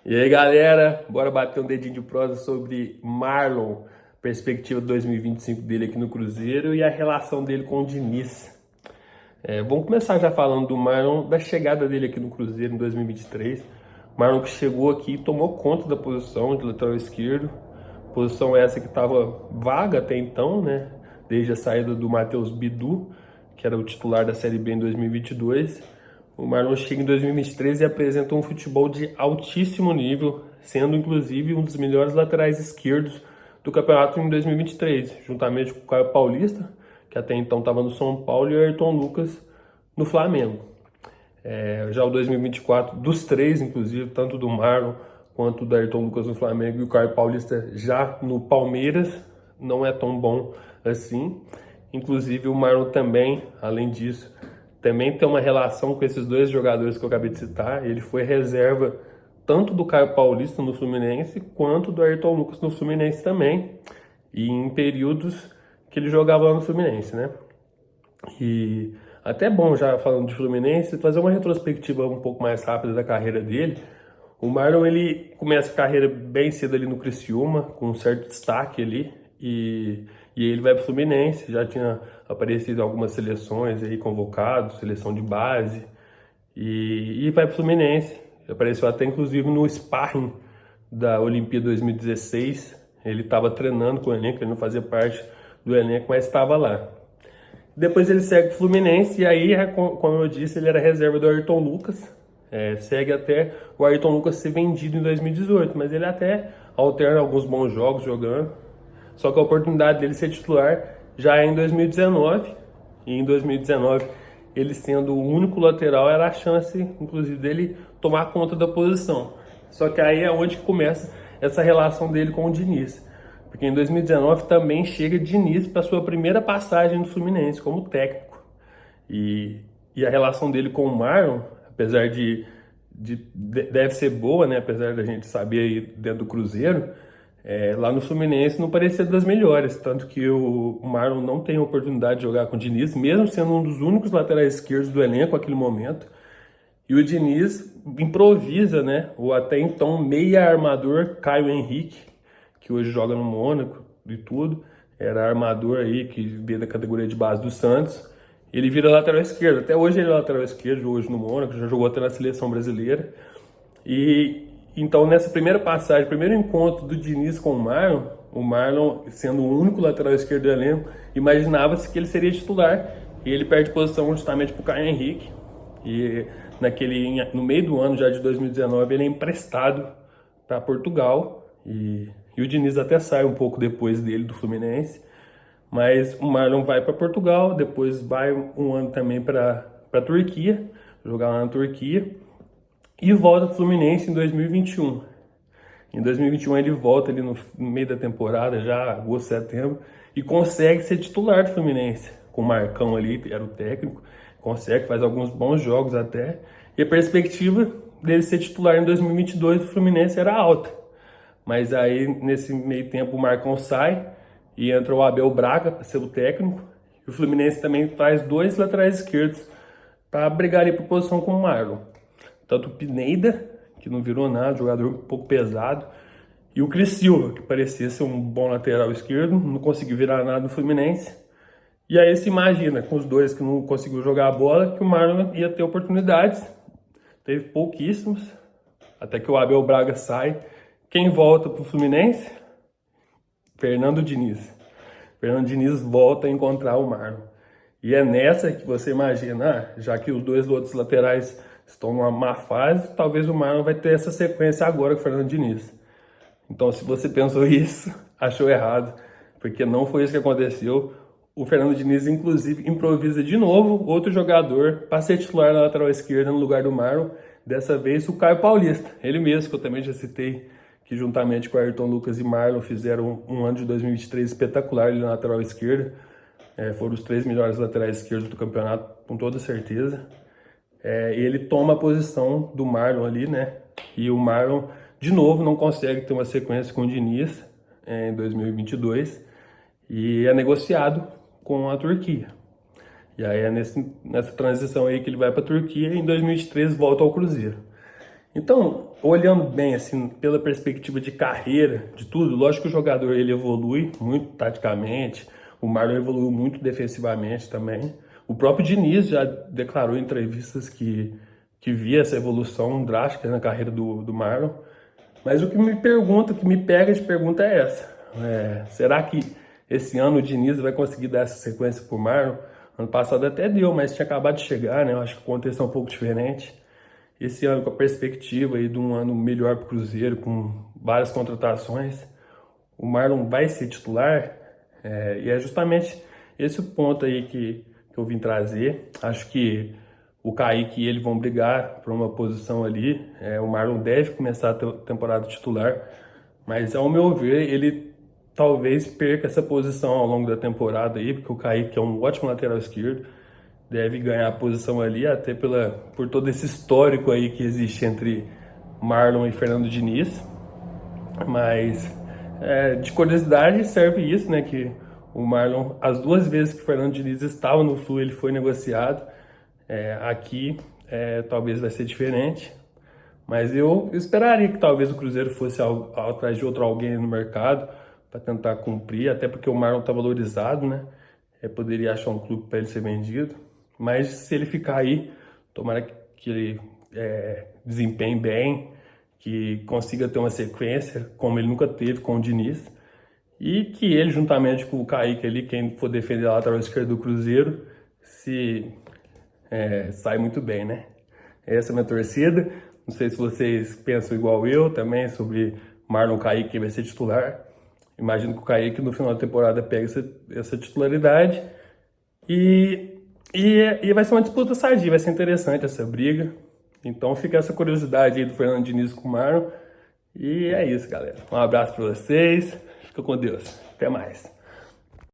E aí, galera, bora bater um dedinho de prosa sobre Marlon, perspectiva de 2025 dele aqui no Cruzeiro e a relação dele com o Diniz. Vamos começar já falando do Marlon, da chegada dele aqui no Cruzeiro em 2023. Marlon que chegou aqui e tomou conta da posição de lateral esquerdo, posição essa que estava vaga até então, né? Desde a saída do Matheus Bidu, que era o titular da Série B em 2022. O Marlon chega em 2023 e apresenta um futebol de altíssimo nível, sendo inclusive um dos melhores laterais esquerdos do campeonato em 2023, juntamente com o Caio Paulista, que até então estava no São Paulo, e o Ayrton Lucas no Flamengo. Já o 2024, dos três, inclusive, tanto do Marlon quanto do Ayrton Lucas no Flamengo e o Caio Paulista já no Palmeiras, não é tão bom assim. Inclusive o Marlon também, além disso, também tem uma relação com esses dois jogadores que eu acabei de citar. Ele foi reserva tanto do Caio Paulista no Fluminense, quanto do Ayrton Lucas no Fluminense também, e em períodos que ele jogava lá no Fluminense, né? E até bom, já falando de Fluminense, fazer uma retrospectiva um pouco mais rápida da carreira dele. O Marlon, ele começa a carreira bem cedo ali no Criciúma, com um certo destaque ali, e ele vai para o Fluminense, já tinha aparecido em algumas seleções aí, convocado, seleção de base, e vai para o Fluminense. Apareceu até inclusive no sparring da Olimpíada 2016, ele estava treinando com o elenco, ele não fazia parte do elenco, mas estava lá. Depois ele segue o Fluminense, e aí, como eu disse, ele era reserva do Ayrton Lucas, segue até o Ayrton Lucas ser vendido em 2018, mas ele até alterna alguns bons jogos jogando. Só que a oportunidade dele ser titular já é em 2019, e em 2019, ele sendo o único lateral, era a chance, inclusive, dele tomar conta da posição. Só que aí é onde começa essa relação dele com o Diniz. Porque em 2019 também chega Diniz para sua primeira passagem no Fluminense como técnico. E a relação dele com o Marlon, apesar deve ser boa, né? Apesar da gente saber aí dentro do Cruzeiro, lá no Fluminense não parecia das melhores, tanto que o Marlon não tem a oportunidade de jogar com o Diniz, mesmo sendo um dos únicos laterais esquerdos do elenco naquele momento. E o Diniz improvisa, né? O até então meia armador Caio Henrique, que hoje joga no Mônaco e tudo, era armador aí, que veio da categoria de base do Santos. Ele vira lateral esquerdo, até hoje ele é lateral esquerdo, hoje no Mônaco, já jogou até na seleção brasileira. E então nessa primeira passagem, primeiro encontro do Diniz com o Marlon sendo o único lateral esquerdo do elenco, imaginava-se que ele seria titular, e ele perde posição justamente para o Caio Henrique. E no meio do ano já de 2019 ele é emprestado para Portugal, e o Diniz até sai um pouco depois dele do Fluminense, mas o Marlon vai para Portugal, depois vai um ano também para a Turquia, jogar lá na Turquia, e volta para o Fluminense em 2021. Em 2021 ele volta ali no meio da temporada, já agosto, setembro, e consegue ser titular do Fluminense, com o Marcão ali, que era o técnico, consegue, faz alguns bons jogos até, e a perspectiva dele ser titular em 2022 do Fluminense era alta. Mas aí, nesse meio tempo, o Marcão sai e entra o Abel Braga para ser o técnico. E o Fluminense também traz dois laterais esquerdos para brigar ali por posição com o Marlon. Tanto o Pineda, que não virou nada, jogador um pouco pesado, e o Cris Silva, que parecia ser um bom lateral esquerdo, não conseguiu virar nada no Fluminense. E aí se imagina, com os dois que não conseguiu jogar a bola, que o Marlon ia ter oportunidades. Teve pouquíssimos, até que o Abel Braga sai. Quem volta para o Fluminense? Fernando Diniz. Fernando Diniz volta a encontrar o Marlon. E é nessa que você imagina, já que os dois outros laterais estão numa má fase, talvez o Marlon vai ter essa sequência agora com o Fernando Diniz. Então, se você pensou isso, achou errado, porque não foi isso que aconteceu. O Fernando Diniz, inclusive, improvisa de novo outro jogador para ser titular na lateral esquerda no lugar do Marlon. Dessa vez, o Caio Paulista, ele mesmo, que eu também já citei, que juntamente com Ayrton Lucas e Marlon fizeram um ano de 2023 espetacular ali na lateral esquerda. Foram os três melhores laterais esquerdos do campeonato, com toda certeza. Ele toma a posição do Marlon ali, né? E o Marlon, de novo, não consegue ter uma sequência com o Diniz em 2022 e é negociado com a Turquia. E aí é nessa transição aí que ele vai para a Turquia e em 2023 volta ao Cruzeiro. Então, olhando bem, assim, pela perspectiva de carreira, de tudo, lógico que o jogador ele evolui muito taticamente, o Marlon evoluiu muito defensivamente também. O próprio Diniz já declarou em entrevistas que via essa evolução drástica na carreira do Marlon. Mas o que me pergunta, o que me pega de pergunta é essa. Será que esse ano o Diniz vai conseguir dar essa sequência pro Marlon? Ano passado até deu, mas tinha acabado de chegar, né? Eu acho que o contexto é um pouco diferente. Esse ano, com a perspectiva aí de um ano melhor para o Cruzeiro, com várias contratações, o Marlon vai ser titular. E é justamente esse o ponto aí que eu vim trazer. Acho que o Kaique e ele vão brigar por uma posição ali. O Marlon deve começar a temporada titular, mas ao meu ver, ele talvez perca essa posição ao longo da temporada aí, porque o Kaique é um ótimo lateral esquerdo, deve ganhar a posição ali, até por todo esse histórico aí que existe entre Marlon e Fernando Diniz. Mas de curiosidade serve isso, né? Que o Marlon, as duas vezes que o Fernando Diniz estava no Flu, ele foi negociado. Aqui talvez vai ser diferente. Mas eu esperaria que talvez o Cruzeiro fosse atrás de outro alguém no mercado para tentar cumprir, até porque o Marlon está valorizado, né? Poderia achar um clube para ele ser vendido. Mas se ele ficar aí, tomara que ele desempenhe bem, que consiga ter uma sequência, como ele nunca teve com o Diniz, e que ele, juntamente com o Kaique ali, quem for defender a lateral esquerda do Cruzeiro, sai muito bem, né? Essa é a minha torcida. Não sei se vocês pensam igual eu também sobre Marlon Kaique, que vai ser titular. Imagino que o Kaique no final da temporada pega essa titularidade. E vai ser uma disputa sadia, vai ser interessante essa briga. Então fica essa curiosidade aí do Fernando Diniz com o Marlon. E é isso, galera. Um abraço para vocês. Fica com Deus. Até mais.